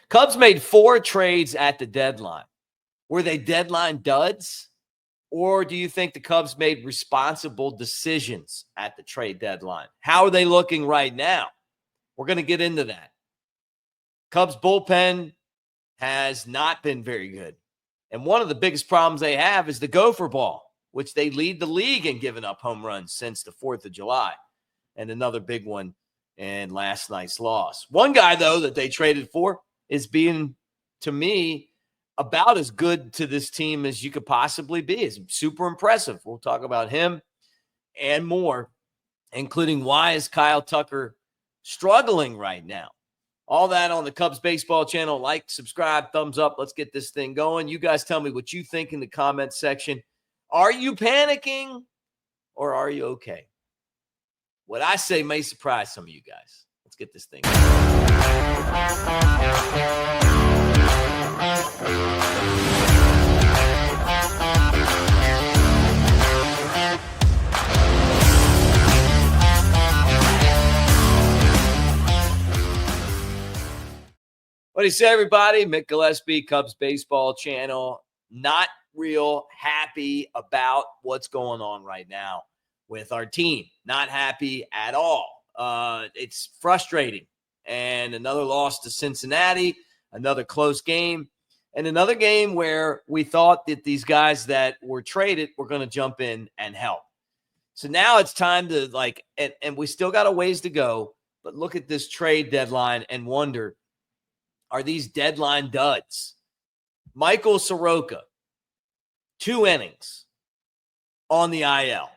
Cubs made 4 trades at the deadline. Were they deadline duds? Or do you think the Cubs made responsible decisions at the trade deadline? How are they looking right now? We're going to get into that. Cubs bullpen has not been very good. And one of the biggest problems they have is the gopher ball, which they lead the league in giving up home runs since the 4th of July. And another big one in last night's loss. One guy, though, that they traded for is being, to me, about as good to this team as you could possibly be. It's super impressive. We'll talk about him and more, including why is Kyle Tucker struggling right now. All that on the Cubs baseball channel. Like, subscribe, thumbs up. Let's get this thing going. You guys tell me what you think in the comments section. Are you panicking or are you okay? What I say may surprise some of you guys. Let's get this thing going. What do you say, everybody? Mick Gillespie, Cubs baseball channel. Not real happy about what's going on right now with our team. Not happy at all. It's frustrating. And another loss to Cincinnati, another close game, and another game where we thought that these guys that were traded were going to jump in and help. So now it's time to and we still got a ways to go, but look at this trade deadline and wonder, are these deadline duds? Michael Soroka, 2 innings on the IL.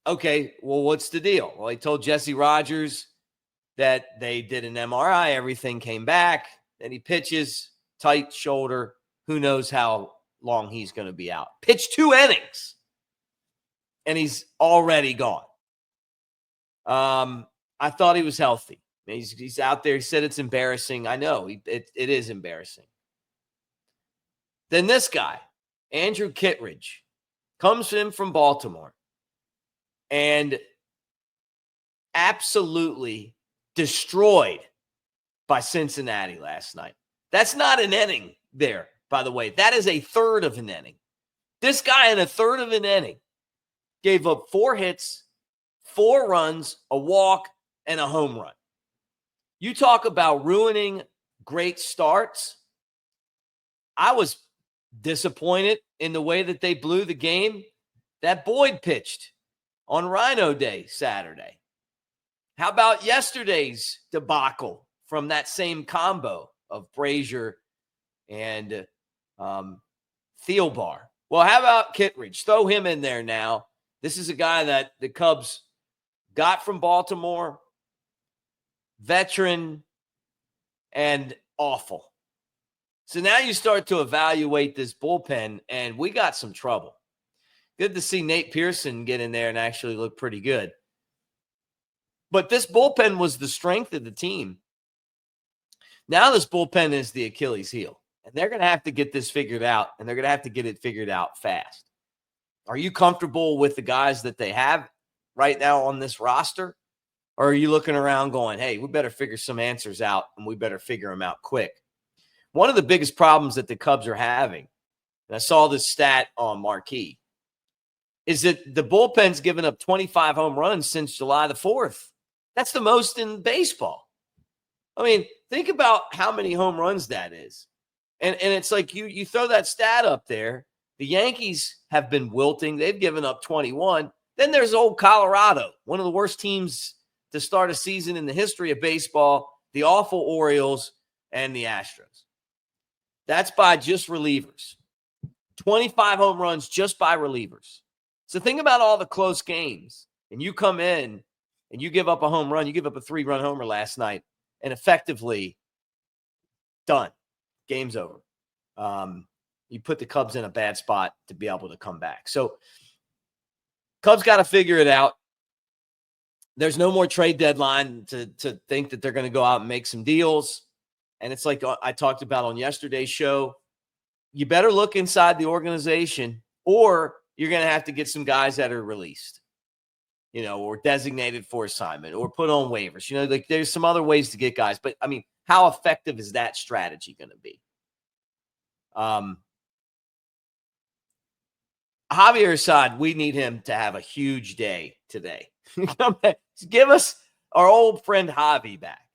Okay, well, what's the deal? Well, he told Jesse Rogers that they did an MRI, everything came back, then he pitches, tight shoulder, who knows how long he's going to be out. Pitched 2 innings, and he's already gone. I thought he was healthy. He's out there. He said it's embarrassing. I know. It is embarrassing. Then this guy, Andrew Kittridge, comes in from Baltimore and absolutely destroyed by Cincinnati last night. That's not an inning there, by the way. That is a third of an inning. This guy in a third of an inning gave up 4 hits, 4 runs, a walk, and a home run. You talk about ruining great starts. I was disappointed in the way that they blew the game that Boyd pitched on Rhino Day Saturday. How about yesterday's debacle from that same combo of Brazier and Thielbar? Well, how about Kittridge? Throw him in there now. This is a guy that the Cubs got from Baltimore, veteran, and awful. So now you start to evaluate this bullpen, and we got some trouble. Good to see Nate Pearson get in there and actually look pretty good. But this bullpen was the strength of the team. Now this bullpen is the Achilles heel, and they're going to have to get this figured out, and they're going to have to get it figured out fast. Are you comfortable with the guys that they have right now on this roster? Or are you looking around going, hey, we better figure some answers out, and we better figure them out quick? One of the biggest problems that the Cubs are having, and I saw this stat on Marquee, is that the bullpen's given up 25 home runs since July the 4th. That's the most in baseball. I mean, think about how many home runs that is. And it's like you throw that stat up there. The Yankees have been wilting. They've given up 21. Then there's old Colorado, one of the worst teams to start a season in the history of baseball, the awful Orioles, and the Astros. That's by just relievers. 25 home runs just by relievers. So think about all the close games, and you come in and you give up a home run. You give up a 3-run homer last night, and effectively done. Game's over. You put the Cubs in a bad spot to be able to come back. So Cubs got to figure it out. There's no more trade deadline to think that they're going to go out and make some deals. And it's like I talked about on yesterday's show. You better look inside the organization, or you're going to have to get some guys that are released, or designated for assignment or put on waivers. Like there's some other ways to get guys. But, I mean, how effective is that strategy going to be? Javier Assad, we need him to have a huge day today. Give us our old friend Javi back.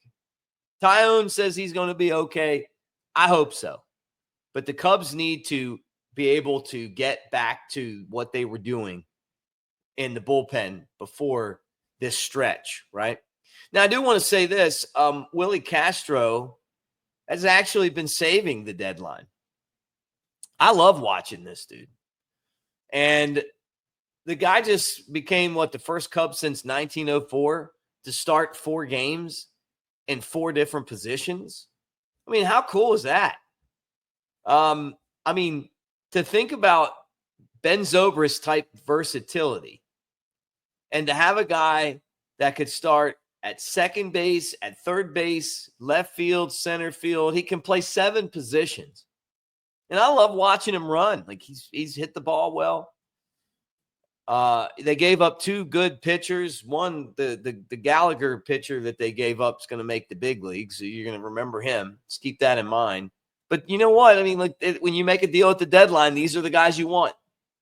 Tyone says he's going to be okay. I hope so. But the Cubs need to be able to get back to what they were doing in the bullpen before this stretch, right? Now, I do want to say this. Willie Castro has actually been saving the deadline. I love watching this dude. And the guy just became, the first Cub since 1904 to start 4 games in 4 different positions. I mean, how cool is that? I mean, to think about Ben Zobrist type versatility and to have a guy that could start at second base, at third base, left field, center field. He can play 7 positions. And I love watching him run. Like he's hit the ball well. They gave up 2 good pitchers. One, the Gallagher pitcher that they gave up is going to make the big leagues. So you're going to remember him. Just keep that in mind. But you know what? I mean, when you make a deal at the deadline, these are the guys you want.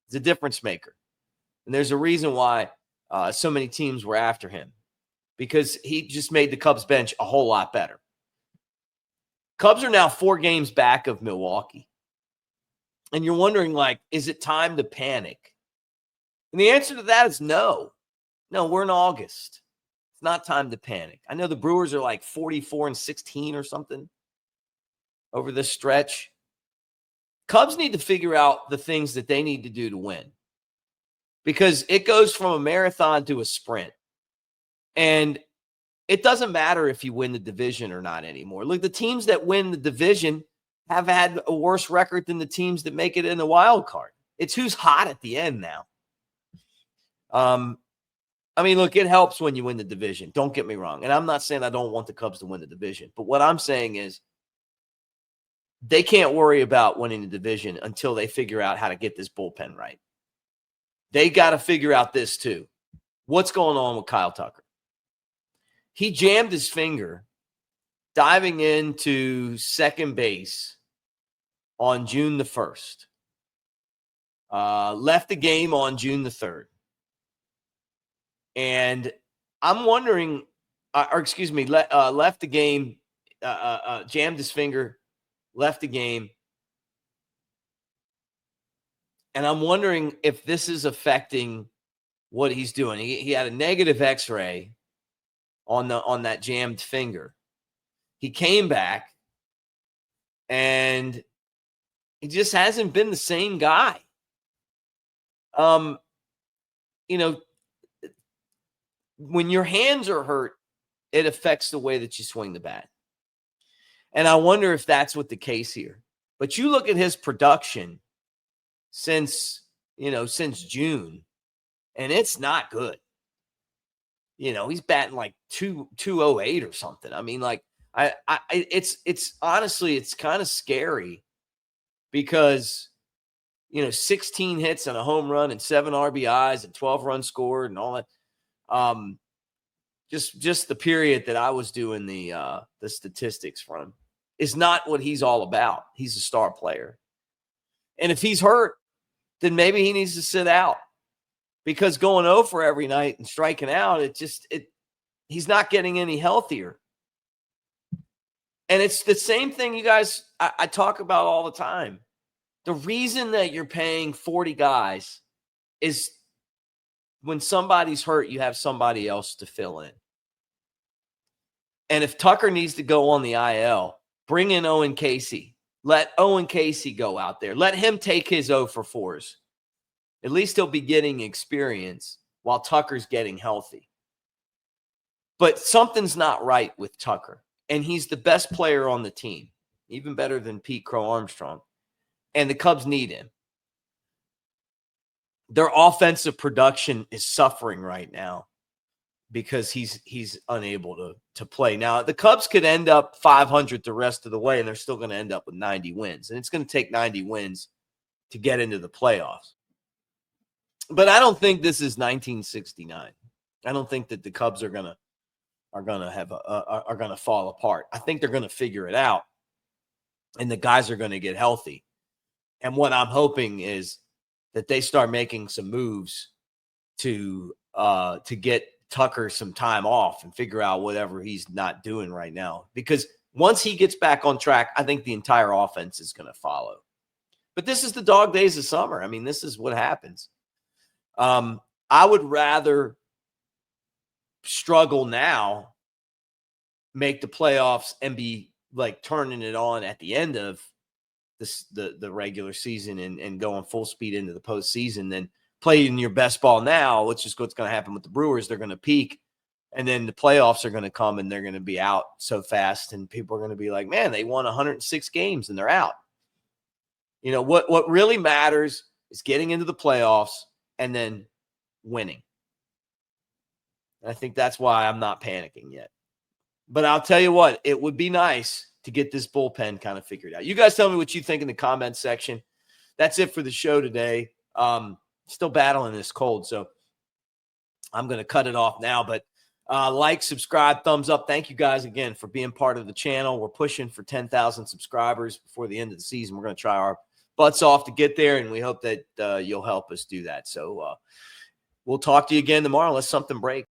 He's a difference maker. And there's a reason why so many teams were after him, because he just made the Cubs bench a whole lot better. Cubs are now 4 games back of Milwaukee. And you're wondering, is it time to panic? And the answer to that is no. No, we're in August. It's not time to panic. I know the Brewers are 44-16 or something over this stretch. Cubs need to figure out the things that they need to do to win, because it goes from a marathon to a sprint. And it doesn't matter if you win the division or not anymore. Look, the teams that win the division have had a worse record than the teams that make it in the wild card. It's who's hot at the end now. I mean, look, it helps when you win the division. Don't get me wrong. And I'm not saying I don't want the Cubs to win the division. But what I'm saying is they can't worry about winning the division until they figure out how to get this bullpen right. They got to figure out this too. What's going on with Kyle Tucker? He jammed his finger diving into second base on June the 1st. Left the game on June the 3rd. And I'm wondering, left the game, jammed his finger, left the game. And I'm wondering if this is affecting what he's doing. He had a negative X-ray on that jammed finger. He came back, and he just hasn't been the same guy. When your hands are hurt, it affects the way that you swing the bat. And I wonder if that's what the case here. But you look at his production since June, and it's not good. He's batting 208 or something. I mean, it's honestly, it's kind of scary because, 16 hits and a home run and 7 RBIs and 12 runs scored and all that. Just the period that I was doing the statistics from is not what he's all about. He's a star player. And if he's hurt, then maybe he needs to sit out, because going 0 for every night and striking out, he's not getting any healthier. And it's the same thing you guys, I talk about all the time. The reason that you're paying 40 guys is when somebody's hurt, you have somebody else to fill in. And if Tucker needs to go on the IL, bring in Owen Casey. Let Owen Casey go out there. Let him take his 0 for 4s. At least he'll be getting experience while Tucker's getting healthy. But something's not right with Tucker. And he's the best player on the team, even better than Pete Crow Armstrong. And the Cubs need him. Their offensive production is suffering right now because he's unable to play. Now, the Cubs could end up 500 the rest of the way, and they're still going to end up with 90 wins. And it's going to take 90 wins to get into the playoffs. But I don't think this is 1969. I don't think that the Cubs are going to are going to are going to fall apart. I think they're going to figure it out, and the guys are going to get healthy. And what I'm hoping is that they start making some moves to get Tucker some time off and figure out whatever he's not doing right now. Because once he gets back on track, I think the entire offense is going to follow. But this is the dog days of summer. I mean, this is what happens. I would rather struggle now, make the playoffs, and be like turning it on at the end of the regular season and going full speed into the postseason than playing your best ball now, which is what's going to happen with the Brewers. They're going to peak, and then the playoffs are going to come, and they're going to be out so fast, and people are going to be like, man, they won 106 games, and they're out. You know, what really matters is getting into the playoffs and then winning. And I think that's why I'm not panicking yet. But I'll tell you what, it would be nice to get this bullpen kind of figured out. You guys tell me what you think in the comments section. That's it for the show today. Still battling this cold, so I'm going to cut it off now. But like, subscribe, thumbs up. Thank you guys again for being part of the channel. We're pushing for 10,000 subscribers before the end of the season. We're going to try our butts off to get there, and we hope that you'll help us do that. So we'll talk to you again tomorrow unless something breaks.